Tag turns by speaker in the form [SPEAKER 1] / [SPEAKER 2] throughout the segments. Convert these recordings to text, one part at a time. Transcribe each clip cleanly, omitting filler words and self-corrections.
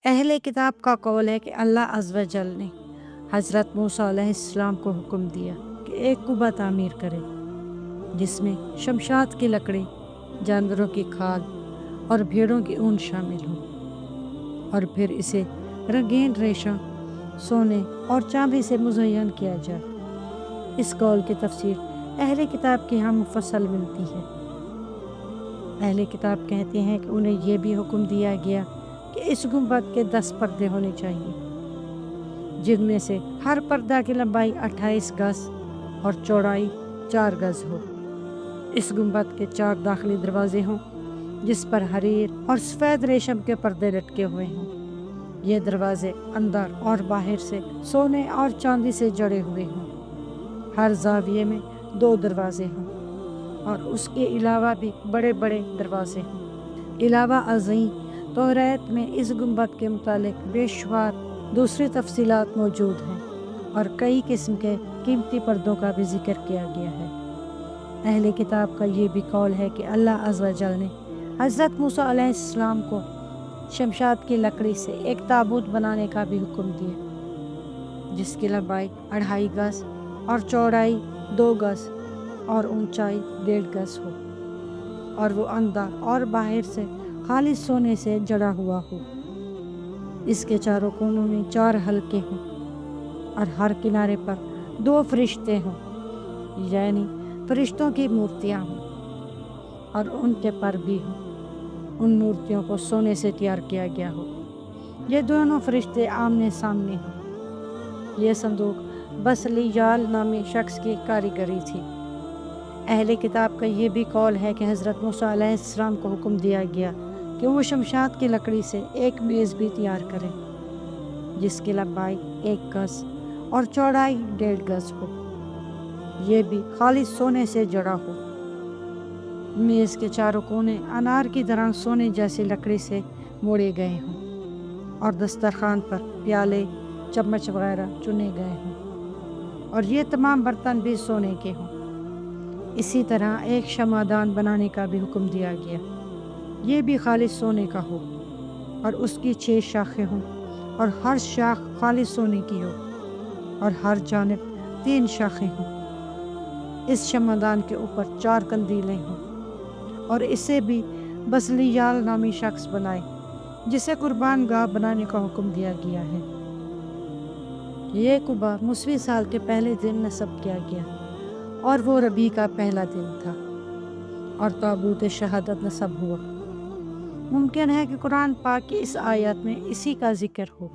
[SPEAKER 1] اہل کتاب کا قول ہے کہ اللہ عز و جل نے حضرت موسیٰ علیہ السلام کو حکم دیا کہ ایک قبہ تعمیر کرے جس میں شمشاد کی لکڑی، جانوروں کی کھال اور بھیڑوں کی اون شامل ہوں، اور پھر اسے رنگین ریشم، سونے اور چاندی سے مزین کیا جائے۔ اس قول کی تفسیر اہل کتاب کے ہاں مفصل ملتی ہے۔ اہل کتاب کہتے ہیں کہ انہیں یہ بھی حکم دیا گیا کہ اس گنبد کے 10 پردے ہونے چاہیے، جن میں سے ہر پردہ کی لمبائی 28 گز اور چوڑائی 4 گز ہو۔ اس گنبد کے 4 داخلی دروازے ہوں جس پر حریر اور سفید ریشم کے پردے لٹکے ہوئے ہوں۔ یہ دروازے اندر اور باہر سے سونے اور چاندی سے جڑے ہوئے ہوں۔ ہر زاویے میں 2 دروازے ہوں اور اس کے علاوہ بھی بڑے بڑے دروازے ہوں۔ علاوہ ازیں توریت میں اس گنبد کے متعلق بے شمار دوسری تفصیلات موجود ہیں اور کئی قسم کے قیمتی پردوں کا بھی ذکر کیا گیا ہے۔ اہل کتاب کا یہ بھی قول ہے کہ اللہ عز و جل نے حضرت موسیٰ علیہ السلام کو شمشاد کی لکڑی سے ایک تابوت بنانے کا بھی حکم دیا، جس کی لمبائی 2.5 گز اور چوڑائی 2 گز اور اونچائی 1.5 گز ہو، اور وہ اندر اور باہر سے خالص سونے سے جڑا ہوا ہو۔ اس کے چاروں کونوں میں 4 حلقے ہوں اور ہر کنارے پر 2 فرشتے ہوں، یعنی فرشتوں کی مورتیاں ہوں اور ان کے پر بھی ہوں۔ ان مورتیوں کو سونے سے تیار کیا گیا ہو۔ یہ دونوں فرشتے آمنے سامنے ہوں۔ یہ صندوق بسلیال نامی شخص کی کاریگری تھی۔ اہل کتاب کا یہ بھی قول ہے کہ حضرت موسیٰ علیہ السلام کو حکم دیا گیا کہ وہ شمشاد کی لکڑی سے ایک میز بھی تیار کریں جس کی لمبائی 1 گز اور چوڑائی 1.5 گز ہو۔ یہ بھی خالص سونے سے جڑا ہو۔ میز کے چاروں کونے انار کی طرح سونے جیسی لکڑی سے موڑے گئے ہوں اور دسترخوان پر پیالے، چمچ وغیرہ چنے گئے ہوں، اور یہ تمام برتن بھی سونے کے ہوں۔ اسی طرح ایک شمعدان بنانے کا بھی حکم دیا گیا، یہ بھی خالص سونے کا ہو اور اس کی 6 شاخیں ہوں اور ہر شاخ خالص سونے کی ہو اور ہر جانب 3 شاخیں ہوں۔ اس شمعدان کے اوپر 4 قندیلیں ہوں اور اسے بھی بسلیال نامی شخص بنائے جسے قربان گاہ بنانے کا حکم دیا گیا ہے۔ یہ قبہ موسوی سال کے پہلے دن نصب کیا گیا اور وہ ربیع کا پہلا دن تھا اور تابوت شہادت نصب ہوا۔ ممکن ہے کہ قرآن پاک کی اس آیت میں اسی کا ذکر ہو۔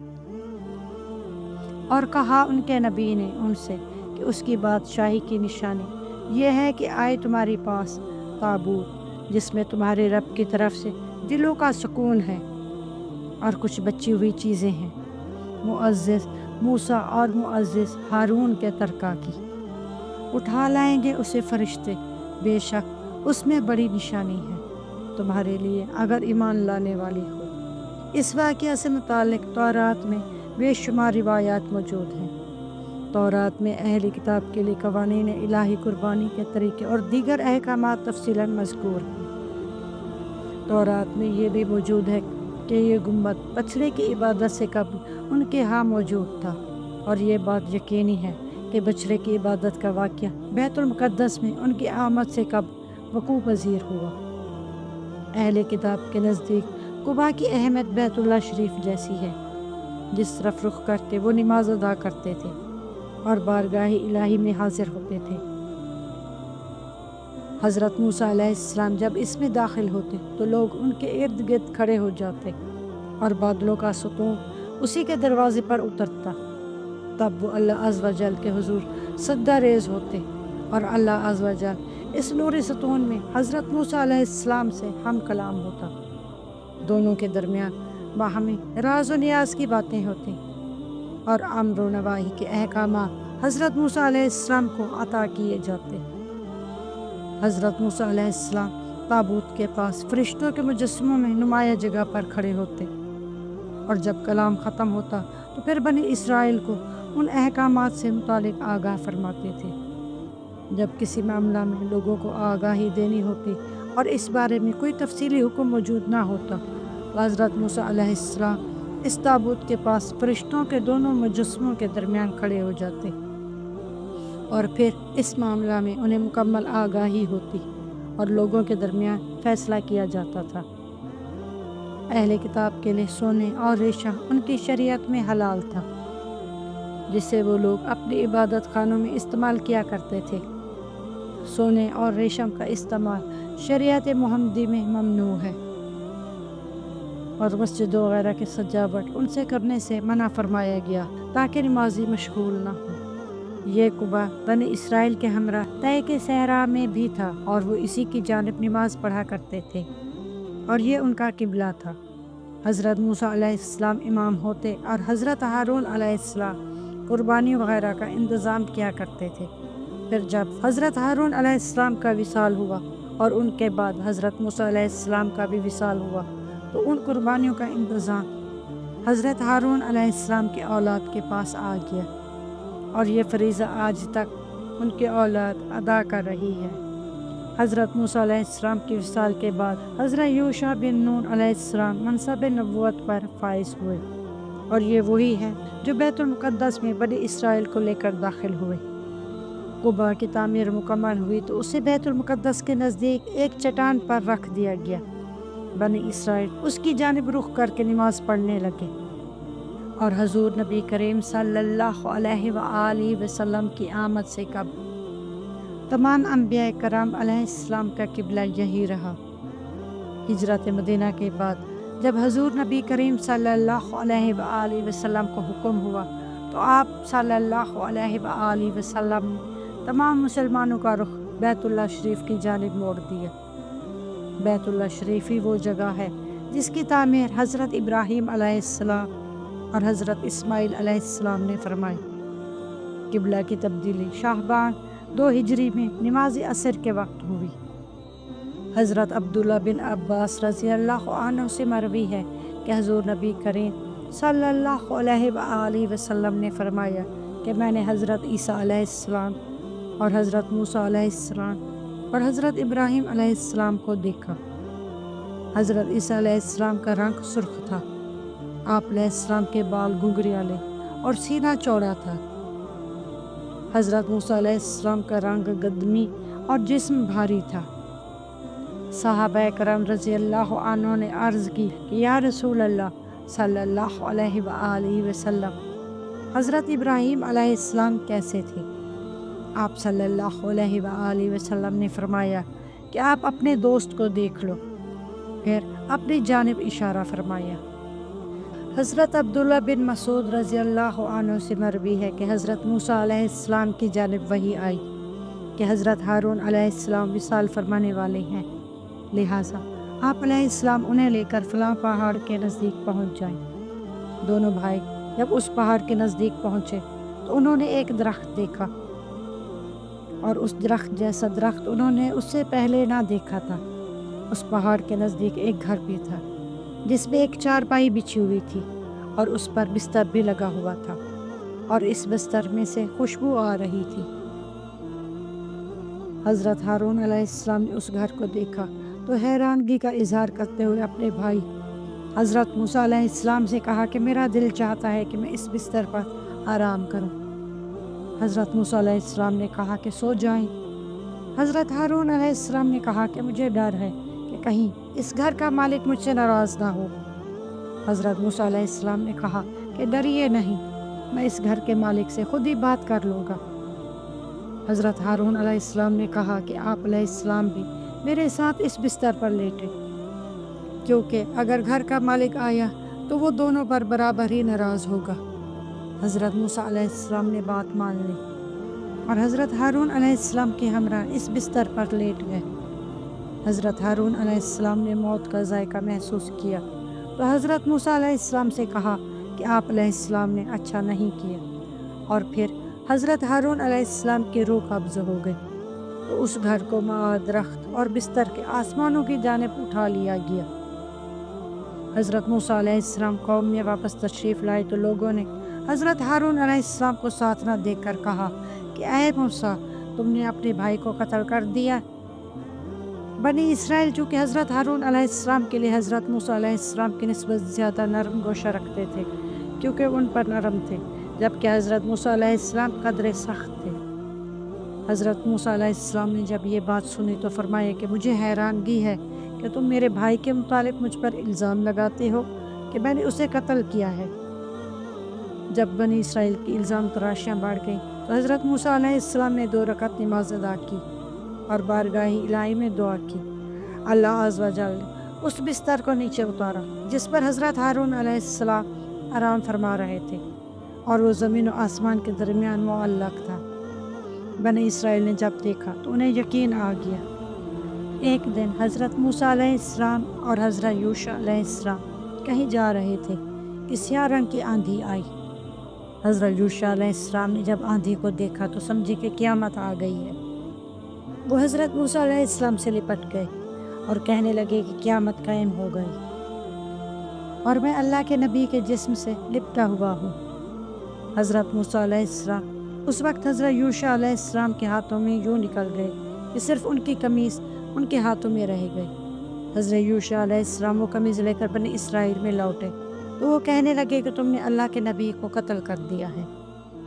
[SPEAKER 1] اور کہا ان کے نبی نے ان سے کہ اس کی بادشاہی کی نشانی یہ ہے کہ آئے تمہارے پاس تابوت جس میں تمہارے رب کی طرف سے دلوں کا سکون ہے اور کچھ بچی ہوئی چیزیں ہیں، معزز موسیٰ اور معزز ہارون کے ترکہ کی۔ اٹھا لائیں گے اسے فرشتے، بے شک اس میں بڑی نشانی ہے تمہارے لیے اگر ایمان لانے والی ہو۔ اس واقعہ سے متعلق تورات میں بے شمار روایات موجود ہیں۔ تورات میں اہل کتاب کے لیے قوانین الہی، قربانی کے طریقے اور دیگر احکامات تفصیلاً مذکور ہیں۔ تورات میں یہ بھی موجود ہے کہ یہ گنبد بچھڑے کی عبادت سے قبل ان کے ہاں موجود تھا، اور یہ بات یقینی ہے کہ بچھڑے کی عبادت کا واقعہ بیت المقدس میں ان کی آمد سے قبل وقوع پذیر ہوا۔ اہل کتاب کے نزدیک قباء کی اہمیت بیت اللہ شریف جیسی ہے، جس طرف رخ کرتے وہ نماز ادا کرتے تھے اور بارگاہ الہی میں حاضر ہوتے تھے۔ حضرت موسیٰ علیہ السلام جب اس میں داخل ہوتے تو لوگ ان کے ارد گرد کھڑے ہو جاتے اور بادلوں کا ستون اسی کے دروازے پر اترتا۔ تب وہ اللہ عز و جل کے حضور سجدہ ریز ہوتے اور اللہ عز و جل اس نوری ستون میں حضرت موسیٰ علیہ السلام سے ہم کلام ہوتا۔ دونوں کے درمیان باہمی راز و نیاز کی باتیں ہوتی اور امر و نواہی کے احکامات حضرت موسیٰ علیہ السلام کو عطا کیے جاتے۔ حضرت موسیٰ علیہ السلام تابوت کے پاس فرشتوں کے مجسموں میں نمایاں جگہ پر کھڑے ہوتے، اور جب کلام ختم ہوتا تو پھر بنی اسرائیل کو ان احکامات سے متعلق آگاہ فرماتے تھے۔ جب کسی معاملہ میں لوگوں کو آگاہی دینی ہوتی اور اس بارے میں کوئی تفصیلی حکم موجود نہ ہوتا تو حضرت موسیٰ علیہ السلام اس تابوت کے پاس فرشتوں کے دونوں مجسموں کے درمیان کھڑے ہو جاتے اور پھر اس معاملہ میں انہیں مکمل آگاہی ہوتی اور لوگوں کے درمیان فیصلہ کیا جاتا تھا۔ اہل کتاب کے لیے سونے اور ریشم ان کی شریعت میں حلال تھا، جسے وہ لوگ اپنی عبادت خانوں میں استعمال کیا کرتے تھے۔ سونے اور ریشم کا استعمال شریعت محمدی میں ممنوع ہے، اور مسجد وغیرہ کی سجاوٹ ان سے کرنے سے منع فرمایا گیا تاکہ نمازی مشغول نہ ہو۔ یہ قبا بنی اسرائیل کے ہمراہ طے کے صحرا میں بھی تھا اور وہ اسی کی جانب نماز پڑھا کرتے تھے، اور یہ ان کا قبلہ تھا۔ حضرت موسیٰ علیہ السلام امام ہوتے اور حضرت ہارون علیہ السلام قربانی وغیرہ کا انتظام کیا کرتے تھے۔ پھر جب حضرت ہارون علیہ السلام کا وصال ہوا اور ان کے بعد حضرت موسیٰ علیہ السلام کا بھی وصال ہوا، تو ان قربانیوں کا انتظام حضرت ہارون علیہ السلام کے اولاد کے پاس آ گیا، اور یہ فریضہ آج تک ان کے اولاد ادا کر رہی ہے۔ حضرت موسیٰ علیہ السلام کے وصال کے بعد حضرت یوشع بن نون علیہ السلام منصب نبوت پر فائز ہوئے، اور یہ وہی ہے جو بیت المقدس میں بنی اسرائیل کو لے کر داخل ہوئے۔ قبا کی تعمیر مکمل ہوئی تو اسے بیت المقدس کے نزدیک ایک چٹان پر رکھ دیا گیا۔ بنی اسرائیل اس کی جانب رخ کر کے نماز پڑھنے لگے، اور حضور نبی کریم صلی اللہ علیہ وآلہ وسلم کی آمد سے قبل تمام انبیاء کرام علیہ السلام کا قبلہ یہی رہا۔ ہجرت مدینہ کے بعد جب حضور نبی کریم صلی اللہ علیہ وآلہ وسلم کو حکم ہوا تو آپ صلی اللہ علیہ وآلہ وسلم نے تمام مسلمانوں کا رخ بیت اللہ شریف کی جانب موڑ دیا۔ بیت اللہ شریف ہی وہ جگہ ہے جس کی تعمیر حضرت ابراہیم علیہ السلام اور حضرت اسماعیل علیہ السلام نے فرمائی۔ قبلہ کی تبدیلی شعبان 2 ہجری میں نماز عصر کے وقت ہوئی۔ حضرت عبداللہ بن عباس رضی اللہ عنہ سے مروی ہے کہ حضور نبی کریم صلی اللہ علیہ وآلہ وسلم نے فرمایا کہ میں نے حضرت عیسیٰ علیہ السلام اور حضرت موسیٰ علیہ السلام اور حضرت ابراہیم علیہ السلام کو دیکھا۔ حضرت عیسیٰ علیہ السلام کا رنگ سرخ تھا، آپ علیہ السلام کے بال گھنگریالے اور سینہ چوڑا تھا۔ حضرت موسیٰ علیہ السلام کا رنگ گدمی اور جسم بھاری تھا۔ صحابہ کرام رضی اللہ عنہ نے عرض کی کہ یا رسول اللہ صلی اللہ علیہ وآلہ وسلم، حضرت ابراہیم علیہ السلام کیسے تھے؟ آپ صلی اللہ علیہ وآلہ وسلم نے فرمایا کہ آپ اپنے دوست کو دیکھ لو، پھر اپنی جانب اشارہ فرمایا۔ حضرت عبداللہ بن مسعود رضی اللہ عنہ سے مروی ہے کہ حضرت موسیٰ علیہ السلام کی جانب وحی آئی کہ حضرت ہارون علیہ السلام وصال فرمانے والے ہیں، لہٰذا آپ علیہ السلام انہیں لے کر فلاں پہاڑ کے نزدیک پہنچ جائیں۔ دونوں بھائی جب اس پہاڑ کے نزدیک پہنچے تو انہوں نے ایک درخت دیکھا، اور اس درخت جیسا درخت انہوں نے اس سے پہلے نہ دیکھا تھا۔ اس پہاڑ کے نزدیک ایک گھر بھی تھا جس میں ایک چارپائی بچھی ہوئی تھی، اور اس پر بستر بھی لگا ہوا تھا، اور اس بستر میں سے خوشبو آ رہی تھی۔ حضرت ہارون علیہ السلام نے اس گھر کو دیکھا تو حیرانگی کا اظہار کرتے ہوئے اپنے بھائی حضرت موسیٰ علیہ السلام سے کہا کہ میرا دل چاہتا ہے کہ میں اس بستر پر آرام کروں۔ حضرت موسیٰ علیہ السلام نے کہا کہ سو جائیں۔ حضرت ہارون علیہ السلام نے کہا کہ مجھے ڈر ہے کہ کہیں اس گھر کا مالک مجھ سے ناراض نہ ہو۔ حضرت موسیٰ علیہ السلام نے کہا کہ ڈریے نہیں، میں اس گھر کے مالک سے خود ہی بات کر لوں گا۔ حضرت ہارون علیہ السلام نے کہا کہ آپ علیہ السلام بھی میرے ساتھ اس بستر پر لیٹے، کیونکہ اگر گھر کا مالک آیا تو وہ دونوں پر برابر ہی ناراض ہوگا۔ حضرت موسیٰ علیہ السلام نے بات مان لی، اور حضرت ہارون علیہ السلام کے ہمراہ اس بستر پر لیٹ گئے۔ حضرت ہارون علیہ السلام نے موت کا ذائقہ محسوس کیا تو حضرت موسیٰ علیہ السلام سے کہا کہ آپ علیہ السلام نے اچھا نہیں کیا، اور پھر حضرت ہارون علیہ السلام کی روح قبض ہو گئی تو اس گھر کو ماء درخت اور بستر کے آسمانوں کی جانب اٹھا لیا گیا۔ حضرت موسیٰ علیہ السلام قوم میں واپس تشریف لائے تو لوگوں نے حضرت ہارون علیہ السلام کو ساتھ نہ دیکھ کر کہا کہ اے موسیٰ، تم نے اپنے بھائی کو قتل کر دیا۔ بنی اسرائیل جو کہ حضرت ہارون علیہ السلام کے لیے حضرت موسیٰ علیہ السلام کی نسبت زیادہ نرم گوشہ رکھتے تھے کیونکہ ان پر نرم تھے، جبکہ حضرت موسیٰ علیہ السلام قدر سخت تھے۔ حضرت موسیٰ علیہ السلام نے جب یہ بات سنی تو فرمایا کہ مجھے حیرانگی ہے کہ تم میرے بھائی کے متعلق مجھ پر الزام لگاتے ہو کہ میں نے اسے قتل کیا ہے۔ جب بنی اسرائیل کی الزام تراشیاں بڑھ گئیں تو حضرت موسیٰ علیہ السلام نے 2 رکعت نماز ادا کی اور بارگاہ الہی میں دعا کی۔ اللہ عز و جل نے اس بستر کو نیچے اتارا جس پر حضرت ہارون علیہ السلام آرام فرما رہے تھے، اور وہ زمین و آسمان کے درمیان معلق تھا۔ بنی اسرائیل نے جب دیکھا تو انہیں یقین آ گیا۔ ایک دن حضرت موسیٰ علیہ السلام اور حضرت یوشع علیہ السلام کہیں جا رہے تھے کہ سیاہ رنگ کی آندھی آئی۔ حضرت یوشع علیہ السلام نے جب آندھی کو دیکھا تو سمجھی کہ قیامت آ گئی ہے۔ وہ حضرت موسیٰ علیہ السلام سے لپٹ گئے اور کہنے لگے کہ قیامت قائم ہو گئی اور میں اللہ کے نبی کے جسم سے لپٹا ہوا ہوں۔ حضرت موسیٰ علیہ السلام اس وقت حضرت یوشع علیہ السلام کے ہاتھوں میں یوں نکل گئے کہ صرف ان کی قمیض ان کے ہاتھوں میں رہ گئی۔ حضرت یوشع علیہ السلام وہ قمیض لے کر بنی اسرائیل میں لوٹے تو وہ کہنے لگے کہ تم نے اللہ کے نبی کو قتل کر دیا ہے۔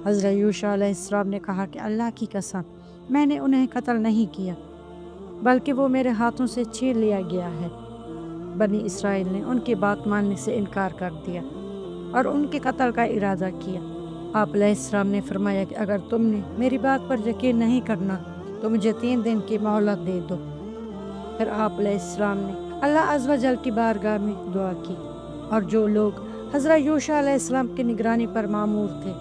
[SPEAKER 1] حضرت یوشع علیہ السلام نے کہا کہ اللہ کی قسم میں نے انہیں قتل نہیں کیا بلکہ وہ میرے ہاتھوں سے چھین لیا گیا ہے۔ بنی اسرائیل نے ان کی بات ماننے سے انکار کر دیا اور ان کے قتل کا ارادہ کیا۔ آپ علیہ السلام نے فرمایا کہ اگر تم نے میری بات پر یقین نہیں کرنا تو مجھے 3 دن کی مہلت دے دو۔ پھر آپ علیہ السلام نے اللہ عز و جل کی بارگاہ میں دعا کی، اور جو لوگ حضرت یوشع علیہ السلام کی نگرانی پر مامور تھے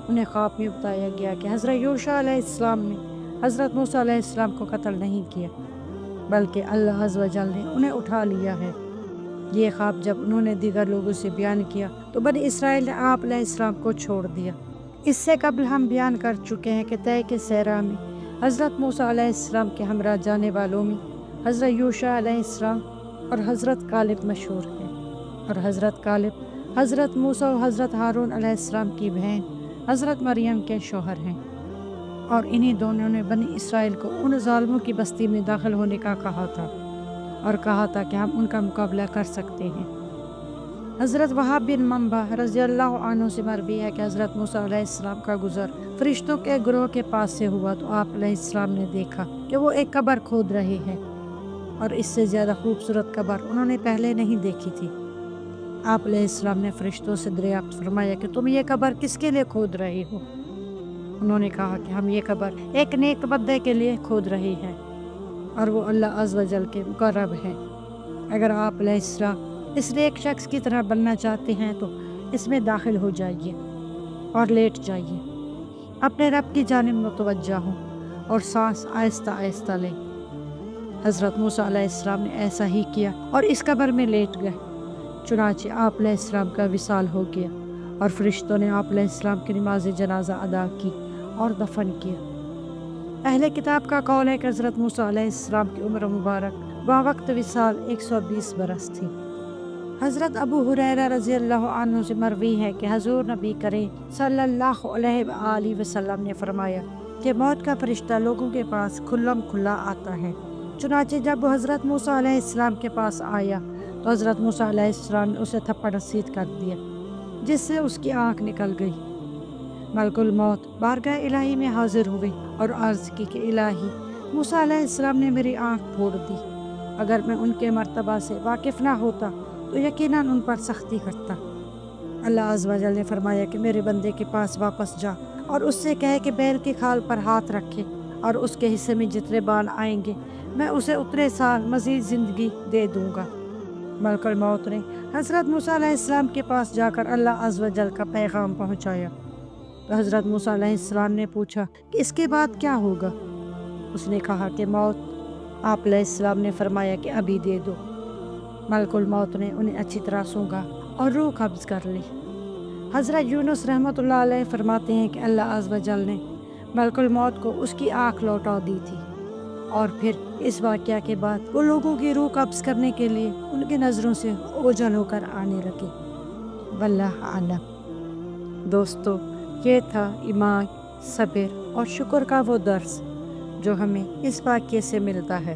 [SPEAKER 1] انہیں خواب میں بتایا گیا کہ حضرت یوشع علیہ السلام نے حضرت موسیٰ علیہ السلام کو قتل نہیں کیا بلکہ اللہ عز و جل نے انہیں اٹھا لیا ہے۔ یہ خواب جب انہوں نے دیگر لوگوں سے بیان کیا تو بنی اسرائیل نے آپ علیہ السلام کو چھوڑ دیا۔ اس سے قبل ہم بیان کر چکے ہیں کہ طے کے صحرا میں حضرت موسیٰ علیہ السلام کے ہمراہ جانے والوں میں حضرت یوشع علیہ السلام اور حضرت کالب مشہور ہیں، اور حضرت کالب حضرت موسیٰ و حضرت ہارون علیہ السلام کی بہن حضرت مریم کے شوہر ہیں، اور انہی دونوں نے بنی اسرائیل کو ان ظالموں کی بستی میں داخل ہونے کا کہا تھا اور کہا تھا کہ ہم ان کا مقابلہ کر سکتے ہیں۔ حضرت وہاب بن منبع رضی اللہ عنہ سے مروی ہے کہ حضرت موسیٰ علیہ السلام کا گزر فرشتوں کے گروہ کے پاس سے ہوا تو آپ علیہ السلام نے دیکھا کہ وہ ایک قبر کھود رہے ہیں، اور اس سے زیادہ خوبصورت قبر انہوں نے پہلے نہیں دیکھی تھی۔ آپ علیہ السلام نے فرشتوں سے دریافت فرمایا کہ تم یہ قبر کس کے لیے کھود رہے ہو؟ انہوں نے کہا کہ ہم یہ قبر ایک نیک بندے کے لیے کھود رہے ہیں اور وہ اللہ عز و جل کے مقرب ہیں۔ اگر آپ علیہ السلام اس نیک شخص کی طرح بننا چاہتے ہیں تو اس میں داخل ہو جائیے اور لیٹ جائیے، اپنے رب کی جانب متوجہ ہوں اور سانس آہستہ آہستہ لیں۔ حضرت موسیٰ علیہ السلام نے ایسا ہی کیا اور اس قبر میں لیٹ گئے۔ چنانچہ آپ علیہ السلام کا وصال ہو گیا اور فرشتوں نے آپ علیہ السلام کی نماز جنازہ ادا کی اور دفن کیا۔ اہل کتاب کا قول ہے کہ حضرت موسیٰ علیہ السلام کی عمر مبارک باوقت وصال 120 برس تھی۔ حضرت ابو ہریرہ رضی اللہ عنہ سے مروی ہے کہ حضور نبی کریم صلی اللہ علیہ وآلہ وسلم نے فرمایا کہ موت کا فرشتہ لوگوں کے پاس کھلم کھلا آتا ہے۔ چنانچہ جب وہ حضرت موسیٰ علیہ السلام کے پاس آیا تو حضرت موسیٰ علیہ السلام نے اسے تھپڑ رسید کر دیا جس سے اس کی آنکھ نکل گئی۔ ملک الموت بارگاہ الہی میں حاضر ہوئے اور عرض کی کہ الہی، موسیٰ علیہ السلام نے میری آنکھ پھوڑ دی، اگر میں ان کے مرتبہ سے واقف نہ ہوتا تو یقیناً ان پر سختی کرتا۔ اللہ عز و جل نے فرمایا کہ میرے بندے کے پاس واپس جا اور اس سے کہے کہ بیل کی کھال پر ہاتھ رکھے اور اس کے حصے میں جتنے بال آئیں گے میں اسے اتنے سال مزید زندگی دے دوں گا۔ ملک الموت نے حضرت موسیٰ علیہ السلام کے پاس جا کر اللہ عز و جل کا پیغام پہنچایا تو حضرت موسیٰ علیہ السلام نے پوچھا کہ اس کے بعد کیا ہوگا؟ اس نے کہا کہ موت۔ آپ علیہ السلام نے فرمایا کہ ابھی دے دو۔ ملک الموت نے انہیں اچھی طرح سونگا اور روح قبض کر لی۔ حضرت یونس رحمۃ اللہ علیہ فرماتے ہیں کہ اللہ عز و جل نے ملک الموت کو اس کی آنکھ لوٹا دی تھی، اور پھر اس واقعہ کے بعد وہ لوگوں کی روح قبض کرنے کے لیے ان کی نظروں سے اوجھل ہو کر آنے لگے۔ واللہ اعلم۔ دوستو، یہ تھا ایمان، صبر اور شکر کا وہ درس جو ہمیں اس واقعے سے ملتا ہے۔